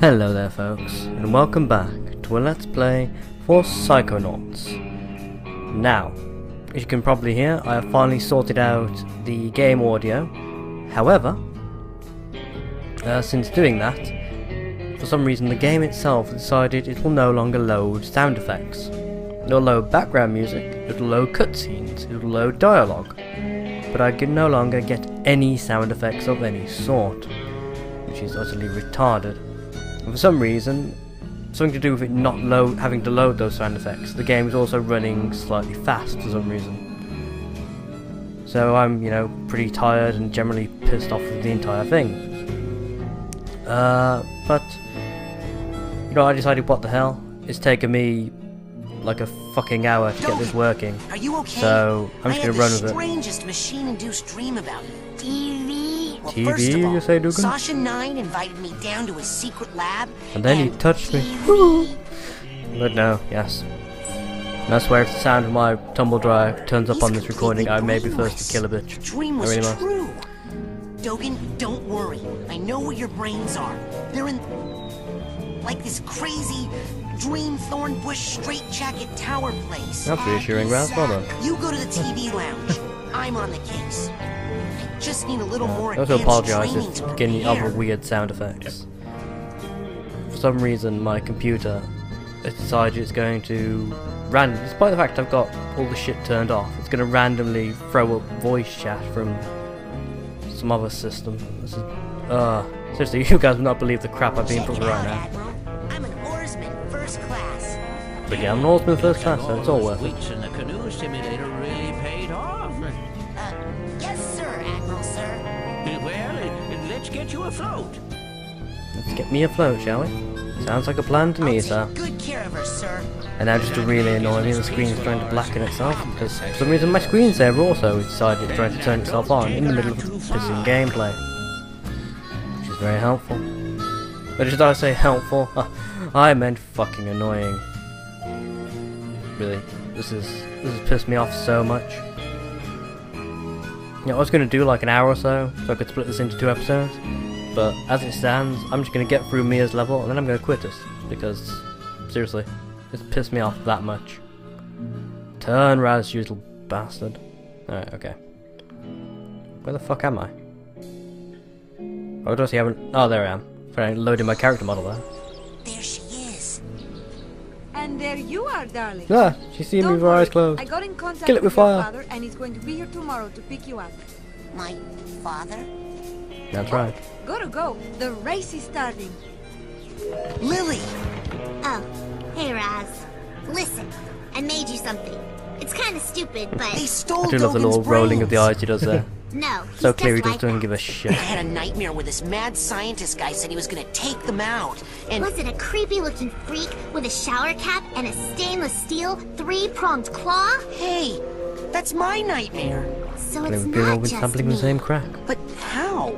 Hello there folks, and welcome back to a Let's Play for Psychonauts. Now, as you can probably hear, I have finally sorted out the game audio. However, since doing that, for some reason the game itself decided it will no longer load sound effects. It'll load background music, it'll load cutscenes, it'll load dialogue, but I can no longer get any sound effects of any sort, which is utterly retarded. For some reason, something to do with it not having to load those sound effects, the game is also running slightly fast for some reason. So I'm, pretty tired and generally pissed off with the entire thing. But, I decided what the hell, it's taken me like a fucking hour to get this working. Are you okay? So I'm just gonna run with it. I had the strangest machine-induced dream about you. TV? Well, TV, first of all, you say, Dugan? Sasha 9 invited me down to his secret lab. And then he touched me. But no, yes. And I swear if the sound of my tumble dryer turns up on this recording, I may be forced to kill a bitch. The dream was true. Dogan, don't worry. I know where your brains are. They're in like this crazy dream thorn bush straitjacket tower place. That's reassuring, Raz. Well done. You go to the TV lounge. I'm on the case. I just need a little more I also advanced apologise training if to it's getting other prepare. weird sound effects. For some reason, my computer has decided it's going to despite the fact I've got all the shit turned off, it's going to randomly throw up voice chat from some other system. This is, seriously, you guys will not believe the crap I've been through right now. Admiral. I'm an oarsman, first class. But yeah, I'm an oarsman first class, so it's all worth it. Weeks in the canoe simulator really paid off. Yes, sir, Admiral, sir. Well, let's get you afloat. Let's get me afloat, shall we? Sounds like a plan to me, I'll sir. take good care of her, sir. And now just to really annoy me, the screen is trying to blacken itself, because for some reason my screensaver also decided it's trying to turn itself on in the middle of pissing gameplay. Which is very helpful. But did I say helpful? I meant fucking annoying. Really, this has pissed me off so much. I was going to do like an hour or so I could split this into 2 episodes, but as it stands, I'm just going to get through Mia's level and then I'm going to quit this, because, seriously, it's pissed me off that much. Turn, Raz, you little bastard. Alright, okay. Where the fuck am I? Oh, does he haven't? Oh, there I am. I loaded my character model there. There she is. And there you are, darling. Ah, she's seeing me with her eyes closed. I got in contact Kill it with with your fire. father, and he's going to be here tomorrow to pick you up. My father? That's right. Go. The race is starting. Lily! Oh, hey Raz. Listen, I made you something. It's kind of stupid, but They stole I do love the Dogan's little rolling of the brains. eyes he does there. no. So he's clear he just just doesn't give a shit. I had a nightmare where this mad scientist guy said he was gonna take them out, and Was it a creepy-looking freak with a shower cap and a stainless steel 3-pronged claw? hey, that's my nightmare. So And it's we've been all not been just sampling me. the same crack. But how?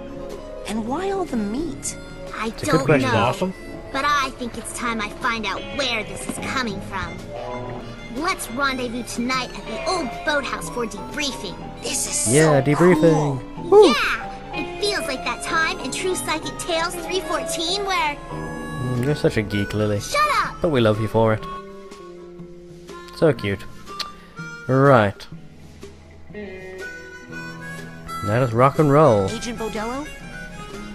And why all the meat? I a good don't question. know. Awesome. But I think it's time I find out where this is coming from. Let's rendezvous tonight at the old boathouse for debriefing. This is Yeah, so debriefing. cool. Woo. Yeah! It feels like that time in True Psychic Tales 314 where... You're such a geek, Lily. Shut up! But we love you for it. So cute. Right. Let us rock and roll. Agent Bodello?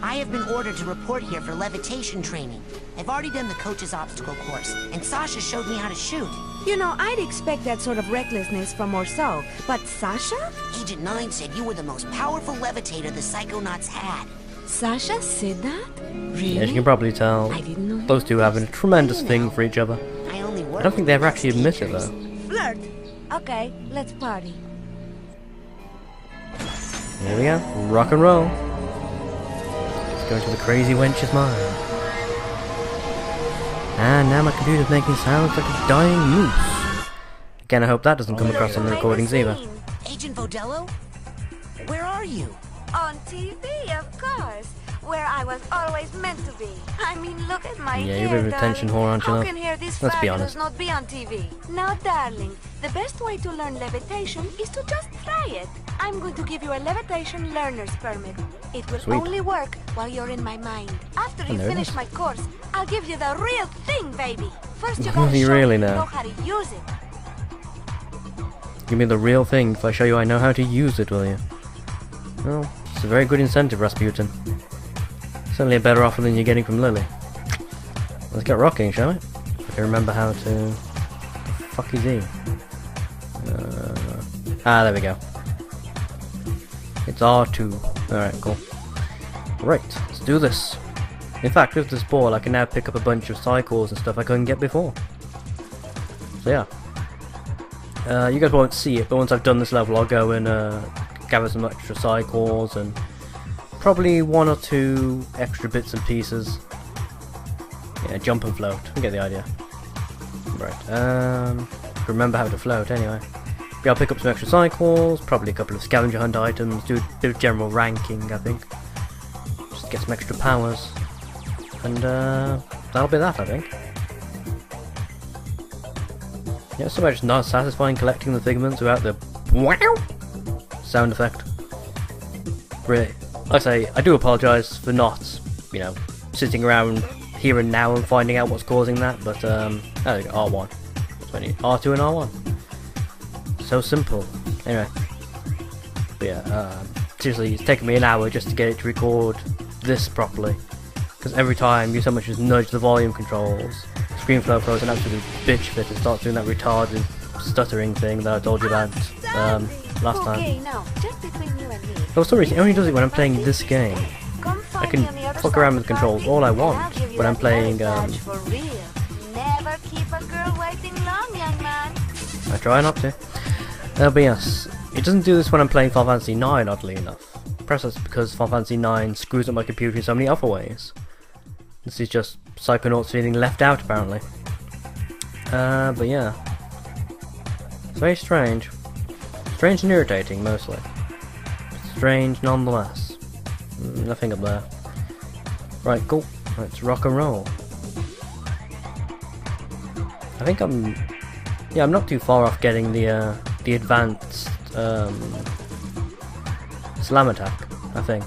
I have been ordered to report here for levitation training. I've already done the coach's obstacle course, and Sasha showed me how to shoot. You know, I'd expect that sort of recklessness from Orso, but Sasha? Agent 9 said you were the most powerful levitator the Psychonauts had. Sasha said that? Really? As you can probably tell, I didn't know. those two have a tremendous thing for each other. I only work I don't think they ever with actually the admit it best though. Flirt. Okay, let's party. Here we go. Rock and roll. Let's go into the crazy wench's mind. And now my computer's making sounds like a dying moose. Again, I hope that doesn't come across on the recordings either. Agent Bodello? Where are you? On TV, of course. where I was always meant to be. I mean, look at my Yeah, hair, you're a bit of a attention darling. whore, aren't you, How love? can hair this Let's be fabulous honest. not be on TV? Now, darling, the best way to learn levitation is to just try it. I'm going to give you a levitation learner's permit. It will Sweet. only work while you're in my mind. After you there it finish is. my course, I'll give you the real thing, baby. First, you Will gotta you show really me you now? know how to use it. Give me the real thing if I show you I know how to use it, will you? Well, it's a very good incentive, Rasputin. Certainly a better offer than you're getting from Lily. Let's get rocking, shall we? If I can remember how to... Fuck is he? There we go. It's R2. Alright, cool. Right, let's do this. In fact, with this ball, I can now pick up a bunch of cycles and stuff I couldn't get before. So yeah. You guys won't see it, but once I've done this level, I'll go and gather some extra cycles and probably 1 or 2 extra bits and pieces. Yeah, jump and float. You get the idea. Right. Remember how to float anyway. Yeah, I'll pick up some extra cycles, probably a couple of scavenger hunt items, do a bit of general ranking, I think. Just get some extra powers. And that'll be that, I think. Yeah, so much not satisfying collecting the figments without the wow sound effect. Really, like I say, I do apologise for not, you know, sitting around here and now and finding out what's causing that, but there we go, R1. That's what I need. R2 and R1. So simple. Anyway. But yeah, seriously, it's taken me an hour just to get it to record this properly. Because every time you so much as nudge the volume controls, ScreenFlow throws an absolute bitch fit and starts doing that retarded stuttering thing that I told you about last time. Okay, now, just between you and me. For some reason, it only does it when I'm playing this game. Come I find can me on the other fuck side around of with the controls party, all I and I'll want give you when I'm that playing, badge for real. Never keep a girl waiting long, young man. I try not to. But yes, it doesn't do this when I'm playing Final Fantasy 9, oddly enough. Perhaps that's because Final Fantasy 9 screws up my computer in so many other ways. This is just Psychonauts feeling left out, apparently. But yeah. It's very strange. Strange and irritating, mostly. Strange nonetheless. Nothing up there. Right, cool. Let's rock and roll. I think I'm... Yeah, I'm not too far off getting the advanced slam attack, I think.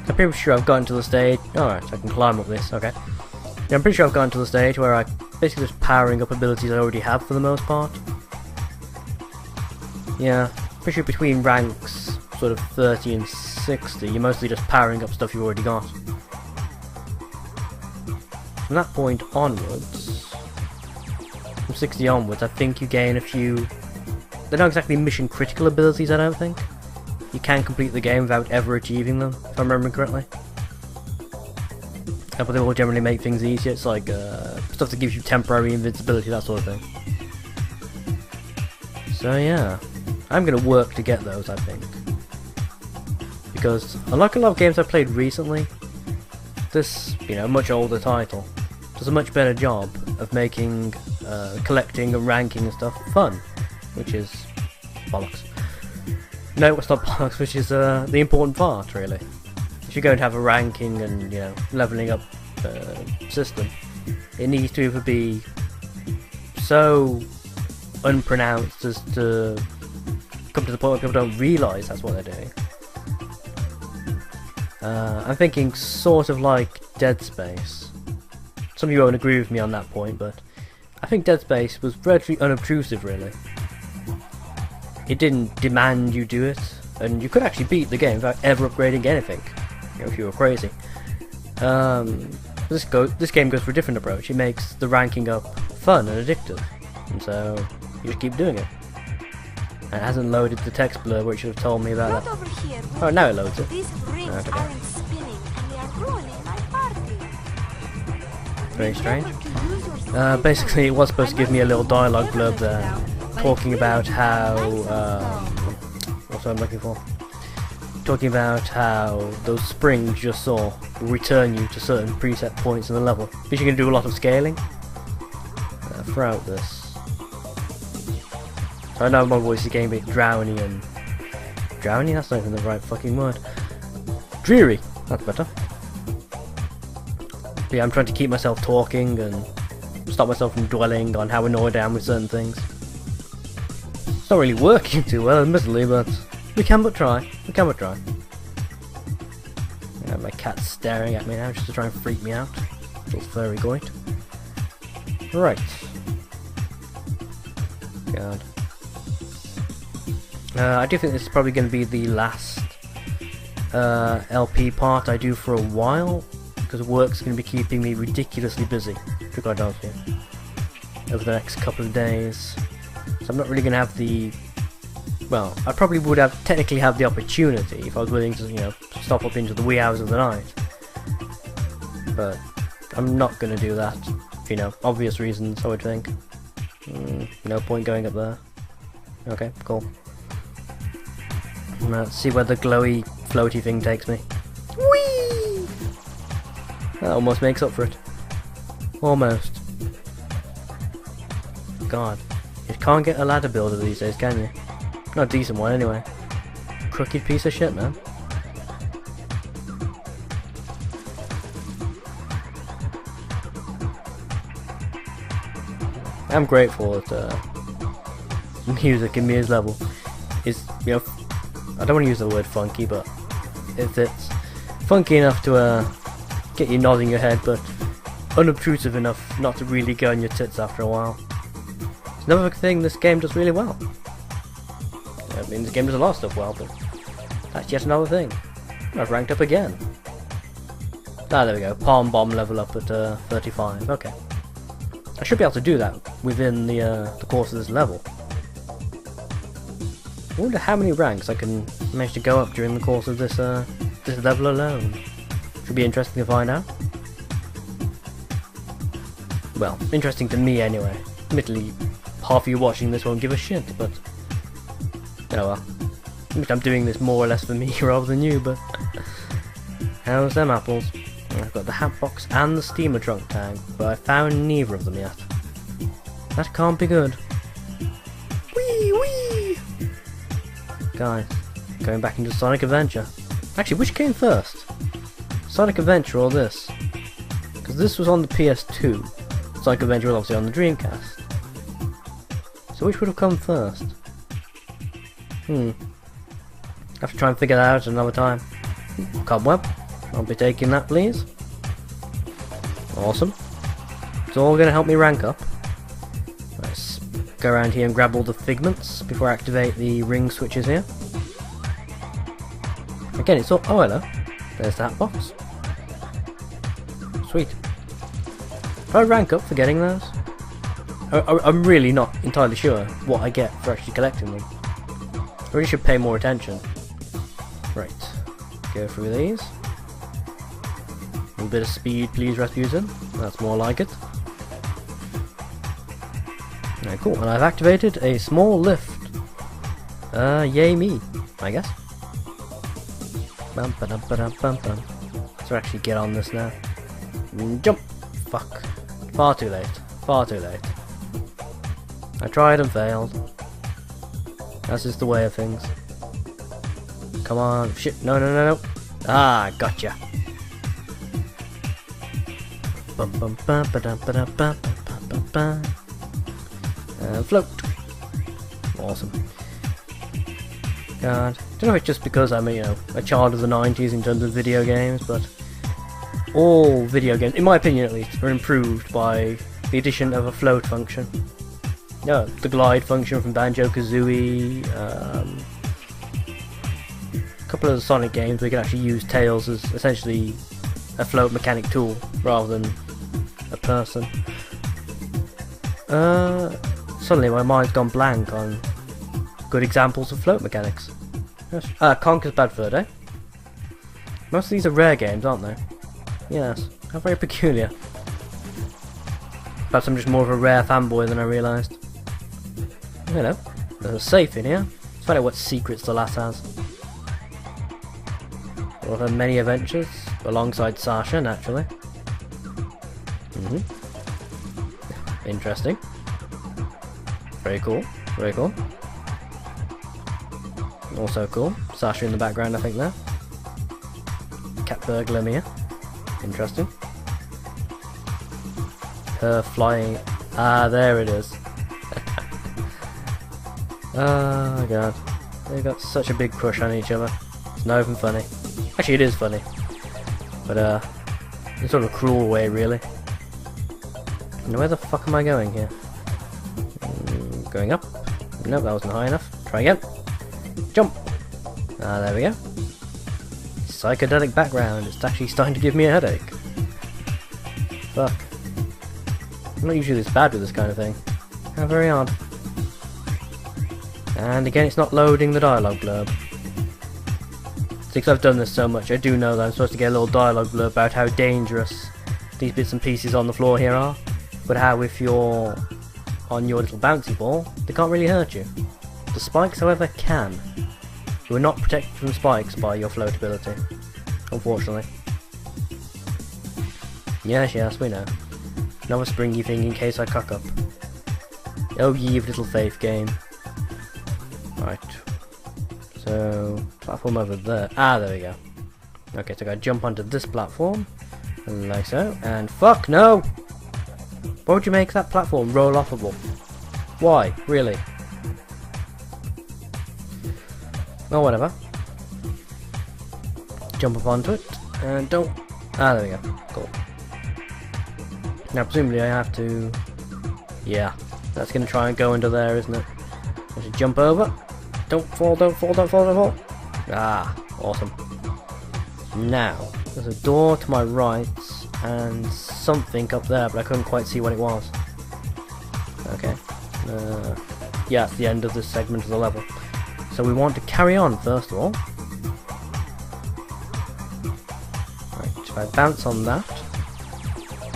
I'm pretty sure I've gotten to the stage... Alright, so I can climb up this, okay. Yeah, I'm pretty sure I've gotten to the stage where I basically just powering up abilities I already have for the most part. Yeah, pretty sure between ranks sort of 30 and 60, you're mostly just powering up stuff you've already got. From that point onwards, from 60 onwards, I think you gain a few... They're not exactly mission critical abilities, I don't think. You can complete the game without ever achieving them, if I'm remembering correctly. But they will generally make things easier. It's like stuff that gives you temporary invincibility, that sort of thing. So yeah, I'm going to work to get those, I think. Because unlike a lot of games I've played recently, this, you know, much older title does a much better job of making collecting and ranking and stuff fun, which is bollocks. No, it's not bollocks, which is the important part, really. If you're going to have a ranking and, you know, leveling up system, it needs to either be so unpronounced as to come to the point where people don't realise that's what they're doing. I'm thinking sort of like Dead Space. Some of you won't agree with me on that point, but I think Dead Space was relatively unobtrusive, really. It didn't demand you do it, and you could actually beat the game without ever upgrading anything, you know, if you were crazy. This game goes for a different approach. It makes the ranking up fun and addictive, and so you just keep doing it. And it hasn't loaded the text blur where it should have told me about Not that. over here. Oh, now it loads it. These rings Okay. aren't spinning, and they are ruining my party. Very strange. Remember to use your spine Basically, it was supposed to give me a little dialogue Never blurb let you there, down, but talking it's about really how, nice and strong. what's what I'm looking for? Talking about how those springs you just saw will return you to certain preset points in the level. Because you're going to do a lot of scaling throughout this. So I know my voice is getting a bit drowny and... Drowny? That's not even the right fucking word. Dreary! That's better. But yeah, I'm trying to keep myself talking and stop myself from dwelling on how annoyed I am with certain things. It's not really working too well, admittedly, but we can but try. We can but try. Yeah, my cat's staring at me now just to try and freak me out. Little furry goit. Right. God. I do think this is probably going to be the last LP part I do for a while, because work's going to be keeping me ridiculously busy, to be quite honest with you, over the next couple of days. So I'm not really going to have the... Well, I probably would have technically have the opportunity if I was willing to, you know, stop up into the wee hours of the night. But I'm not going to do that, for, you know, obvious reasons, I would think. No point going up there. Okay, cool. Let's see where the glowy, floaty thing takes me. Whee! That almost makes up for it. Almost. God. You can't get a ladder builder these days, can you? Not a decent one, anyway. Crooked piece of shit, man. I'm grateful that music in Mia's level is, you know, I don't want to use the word funky, but if it's funky enough to get you nodding your head, but unobtrusive enough not to really go on your tits after a while. It's another thing this game does really well. I mean, this game does a lot of stuff well, but that's yet another thing. I've ranked up again. Ah, there we go. Palm bomb level up at 35. Okay. I should be able to do that within the course of this level. I wonder how many ranks I can manage to go up during the course of this this level alone. Should be interesting to find out. Well, interesting to me anyway. Admittedly, half of you watching this won't give a shit, but oh well. I'm doing this more or less for me rather than you, but how's them apples? I've got the hat box and the steamer trunk tag, but I found neither of them yet. That can't be good. Wee wee! Guys, going back into Sonic Adventure. Actually, which came first? Sonic Adventure or this? Because this was on the PS2. Sonic Adventure was obviously on the Dreamcast. So which would have come first? Have to try and figure that out another time. Cobweb. I'll be taking that, please. Awesome. It's all going to help me rank up. Let's go around here and grab all the figments before I activate the ring switches here. Again, it's all... Oh, hello. There's that box. Sweet. Do I rank up for getting those? I'm really not entirely sure what I get for actually collecting them. I really should pay more attention. Right. Go through these. A little bit of speed, please, Rasputin. That's more like it. Alright, cool. And I've activated a small lift. Yay me, I guess. Bum ba dum ba dum bum bum. Let's actually get on this now. Jump! Fuck. Far too late. Far too late. I tried and failed. That's just the way of things. Come on. Shit. No, no, no, no. Ah, gotcha. Bum bum bum ba dum ba dum bum bum bum bum. And float. Awesome. God. I don't know if it's just because I'm a child of the 90s in terms of video games, but all video games, in my opinion at least, are improved by the addition of a float function. Yeah, the glide function from Banjo-Kazooie, a couple of the Sonic games where you can actually use Tails as essentially a float mechanic tool rather than a person. Suddenly my mind's gone blank on good examples of float mechanics. Yes. Conker's Bad Fur Day. Most of these are rare games, aren't they? Yes. How very peculiar. Perhaps I'm just more of a rare fanboy than I realised. Hello. There's a safe in here. Let's find out what secrets the lass has. All of her many adventures, alongside Sasha, naturally. Interesting. Very cool. Very cool. Also cool. Sasha in the background, I think, there. cat burglar here. Interesting. Her flying. Ah, there it is. Oh my god. They've got such a big crush on each other. It's not even funny. Actually, it is funny. But, in sort of a cruel way, really. And where the fuck am I going here? Going up? Nope, that wasn't high enough. Try again. Jump! Ah, there we go. Psychedelic background. It's actually starting to give me a headache. Fuck. I'm not usually this bad with this kind of thing. How very odd. And again, it's not loading the dialogue blurb. Since I've done this so much, I do know that I'm supposed to get a little dialogue blurb about how dangerous these bits and pieces on the floor here are, but how if you're on your little bouncy ball, they can't really hurt you. The spikes, however, can. You are not protected from spikes by your floatability, unfortunately. Yes, we know. Another springy thing in case I cock up. Oh ye of little faith game. Right. So, platform over there. Ah, there we go. Okay, so I gotta jump onto this platform. Like so. And fuck, no! Why would you make that platform roll-offable? Why? Really? Oh, whatever. Jump up onto it. And don't... Ah, there we go. Cool. Now, presumably I have to... Yeah. That's gonna try and go into there, isn't it? I should jump over. Don't fall, don't fall, don't fall, don't fall. Ah, awesome. Now, there's a door to my right and something up there, but I couldn't quite see what it was. Okay. Yeah, it's the end of this segment of the level. So we want to carry on, first of all. Right, if I bounce on that.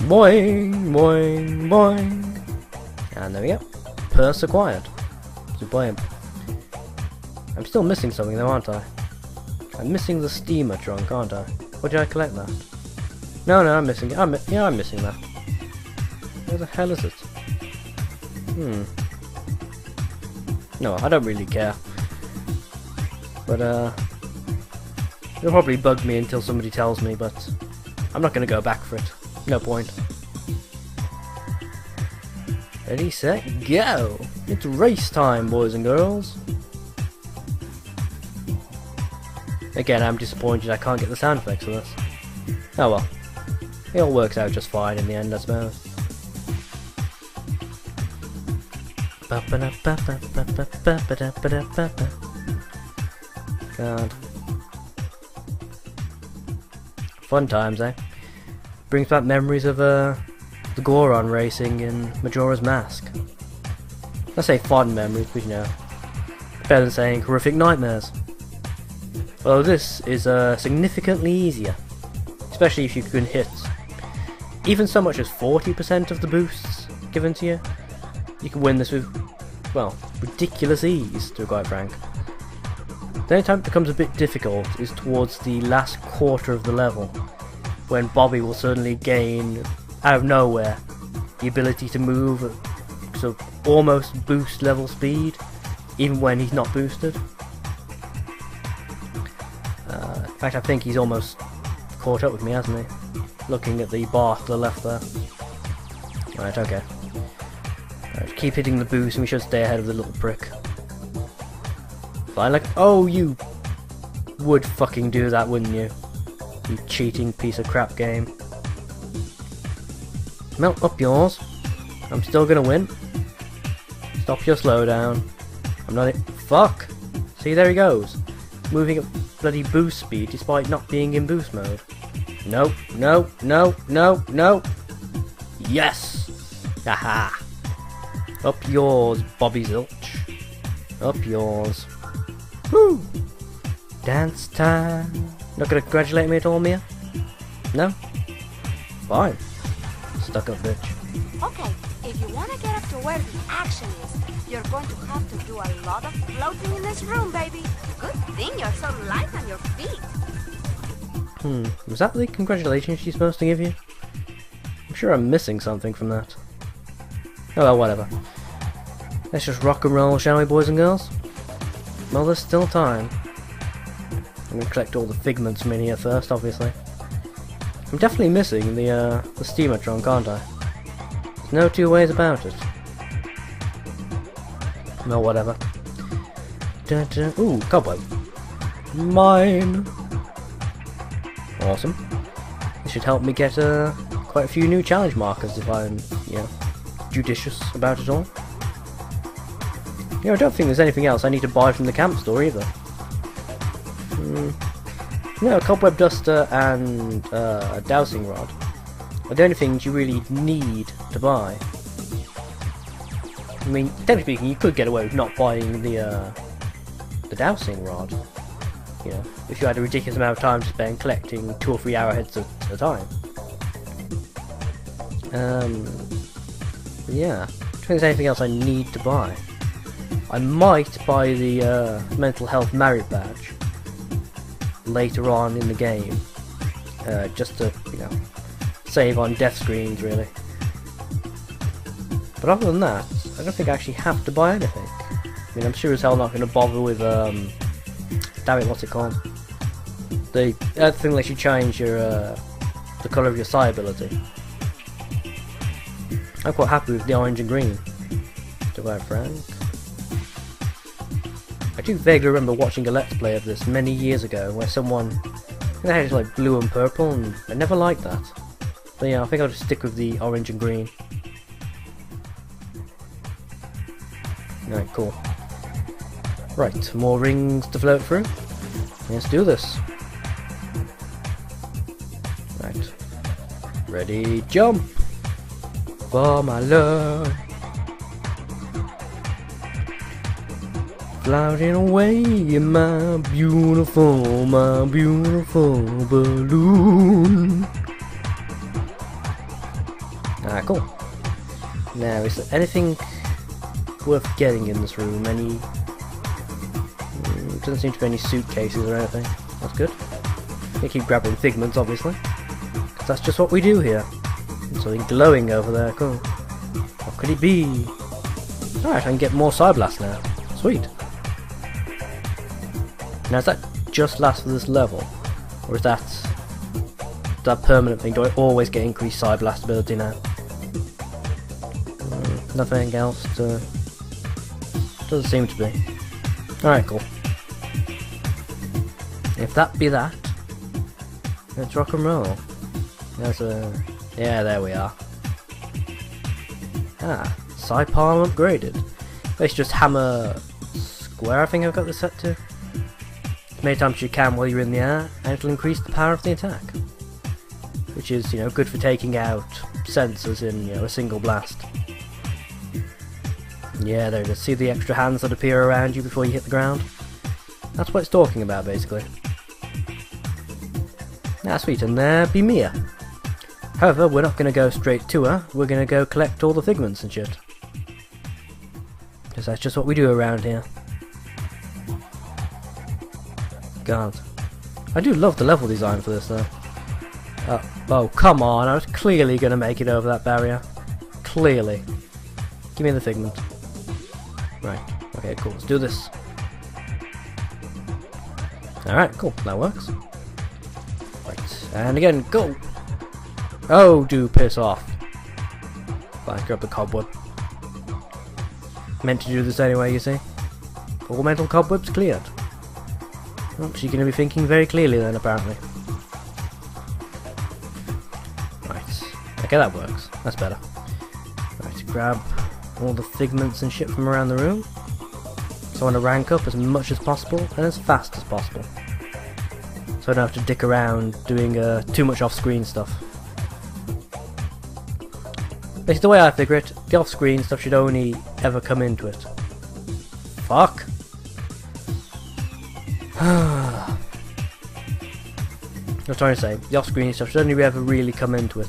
Boing, boing, boing. And there we go. Purse acquired. So blam. I'm still missing something though, aren't I? I'm missing the steamer trunk, aren't I? Or did I collect that? No, I'm missing it. Yeah, I'm missing that. Where the hell is it? No, I don't really care. But, it'll probably bug me until somebody tells me, but I'm not gonna go back for it. No point. Ready, set, go! It's race time, boys and girls! Again, I'm disappointed I can't get the sound effects for this. Oh well. It all works out just fine in the end, I suppose. God. Fun times, eh? Brings back memories of the Goron racing in Majora's Mask. I say fond memories, but you know, better than saying horrific nightmares. Well, this is significantly easier, especially if you can hit even so much as 40% of the boosts given to you. You can win this with, well, ridiculous ease, to be quite frank. The only time it becomes a bit difficult is towards the last quarter of the level, when Bobby will suddenly gain, out of nowhere, the ability to move at sort of almost boost level speed, even when he's not boosted. In fact, I think he's almost caught up with me, hasn't he? Looking at the bar to the left there. Right, okay. Right, keep hitting the boost and we should stay ahead of the little prick. Fine, like, oh, you would fucking do that, wouldn't you? You cheating piece of crap game. Melt up yours. I'm still gonna win. Stop your slowdown. I'm not fuck! See, there he goes. Moving at bloody boost speed despite not being in boost mode. Nope, no, no, no, no! Yes! Haha! Up yours, Bobby Zilch. Up yours. Woo! Dance time. Not gonna congratulate me at all, Mia? No? Fine. Stuck up bitch. Okay, if you want to get up to where the action is, you're going to have to do a lot of floating in this room, baby. Good thing you're so light on your feet. Was that the congratulations she's supposed to give you? I'm sure I'm missing something from that. Oh well, whatever. Let's just rock and roll, shall we, boys and girls? Well, there's still time. I'm gonna collect all the figments from in here first, obviously. I'm definitely missing the steamer trunk, aren't I? There's no two ways about it. No, whatever. Dun, dun. Ooh, cobweb. Mine! Awesome. This should help me get quite a few new challenge markers if I'm, you know, judicious about it all. You know, I don't think there's anything else I need to buy from the camp store either. No, a cobweb duster and a dowsing rod are the only things you really need to buy. I mean, technically speaking, you could get away with not buying the dowsing rod. You know, if you had a ridiculous amount of time to spend collecting 2 or 3 arrowheads at a time. Yeah. I don't think there's anything else I need to buy. I might buy the mental health merit badge later on in the game, just to, you know, save on death screens, really. But other than that, I don't think I actually have to buy anything. I mean, I'm sure as hell not going to bother with, damn it, what's it called? The other thing that lets you change your, the colour of your psi ability. I'm quite happy with the orange and green, to be frank. I do vaguely remember watching a Let's Play of this many years ago, where someone had it like blue and purple, and I never liked that. So yeah, I think I'll just stick with the orange and green. Alright, cool. Right, more rings to float through. Let's do this. Right. Ready, jump! For my love. Floating away in my beautiful balloon. Ah, cool. Now, is there anything worth getting in this room? Any... doesn't seem to be any suitcases or anything. That's good. We keep grabbing figments, obviously. 'Cause that's just what we do here. There's something glowing over there, cool. What could it be? Alright, I can get more Psyblast now. Sweet. Now, does that just last for this level? Or is that permanent thing? Do I always get increased Psyblast ability now? Nothing else to... doesn't seem to be. Alright, cool. If that be that, let's rock and roll. There's a... yeah, there we are. Ah, Psi Palm upgraded. Let's just hammer square, I think I've got this set to. As many times as you can while you're in the air, and it'll increase the power of the attack. Which is, you know, good for taking out sensors in, you know, a single blast. Yeah, there it is. See the extra hands that appear around you before you hit the ground? That's what it's talking about, basically. Ah, sweet, and there be Mia. However, we're not going to go straight to her, we're going to go collect all the figments and shit. Because that's just what we do around here. God. I do love the level design for this, though. Oh, come on, I was clearly going to make it over that barrier. Clearly. Give me the figment. Right, okay, cool, let's do this. Alright, cool, that works. Right, and again, go! Oh, do piss off. Fine, grab the cobweb. Meant to do this anyway, you see. All mental cobwebs cleared. Oh, she's going to be thinking very clearly then, apparently. Right, okay, that works. That's better. Right, grab all the figments and shit from around the room. So I want to rank up as much as possible and as fast as possible. So I don't have to dick around doing too much off-screen stuff. Basically, the way I figure it, the off-screen stuff should only ever come into it. Fuck! I was trying to say, the off-screen stuff should only ever really come into it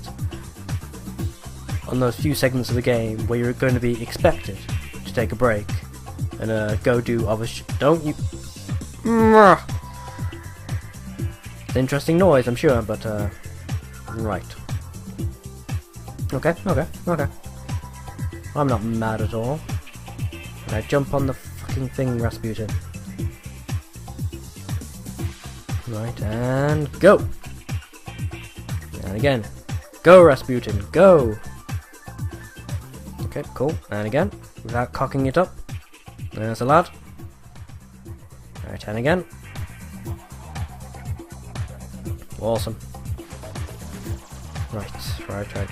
on those few segments of the game where you're going to be expected to take a break and go do other don't you... It's an interesting noise, I'm sure, but right. Okay. I'm not mad at all. And I jump on the fucking thing, Rasputin. Right, and go! And again. Go, Rasputin, go! Okay, cool. And again, without cocking it up. There's a lad. Alright, and again. Awesome. Right. Okay,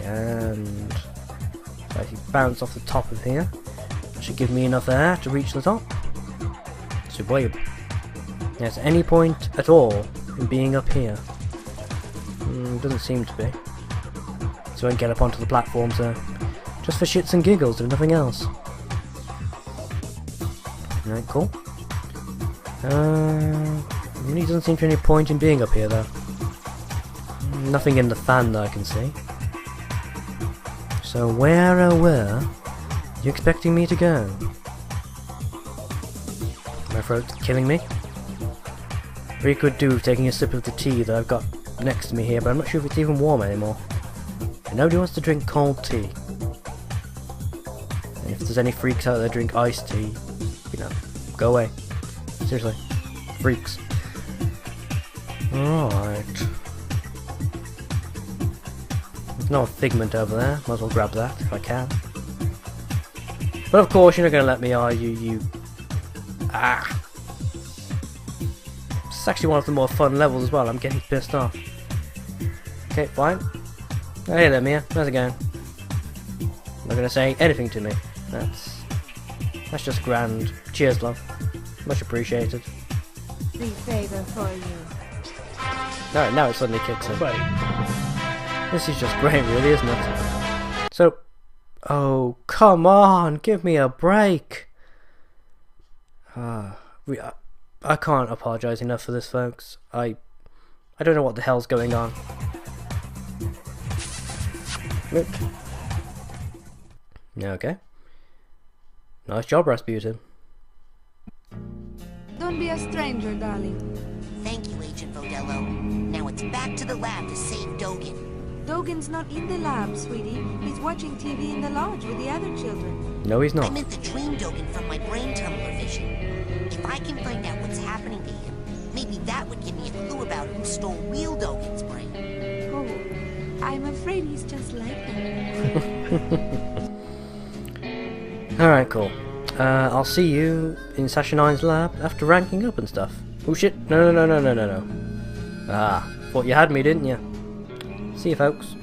and so if you bounce off the top of here, that should give me enough air to reach the top. Superb. Yes, any point at all in being up here? Doesn't seem to be. So I won't get up onto the platforms there. Just for shits and giggles, and nothing else. Alright, cool. Really doesn't seem to be any point in being up here though. Nothing in the fan that I can see. So where are you expecting me to go? My throat's killing me. Really could do with taking a sip of the tea that I've got next to me here, but I'm not sure if it's even warm anymore. And nobody wants to drink cold tea. And if there's any freaks out there drink iced tea, you know, go away. Seriously. Freaks. Alright. There's no Figment over there. Might as well grab that if I can. But of course you're not going to let me, are you? You... Ah! It's actually one of the more fun levels as well. I'm getting pissed off. Okay, fine. Hey there, Mia. How's it going? Not going to say anything to me. That's just grand. Cheers, love. Much appreciated. Free favor for you. Alright, now it suddenly kicks in. This is just great, really, isn't it? So, oh, come on, give me a break. I can't apologise enough for this, folks. I don't know what the hell's going on. Look. Okay. Nice job, Rasputin. Don't be a stranger, darling. Thank you, Agent Vodello. Now it's back to the lab to save Dogen. Dogen's not in the lab, sweetie. He's watching TV in the lodge with the other children. No, he's I not. meant the dream Dogen from my brain tumbler vision. If I can find out what's happening to him, maybe that would give me a clue about who stole real Dogen's brain. Oh, I'm afraid he's just like that. Alright, cool. I'll see you in Sasha 9's lab after ranking up and stuff. Oh shit, no. Ah, thought you had me, didn't you? See you, folks.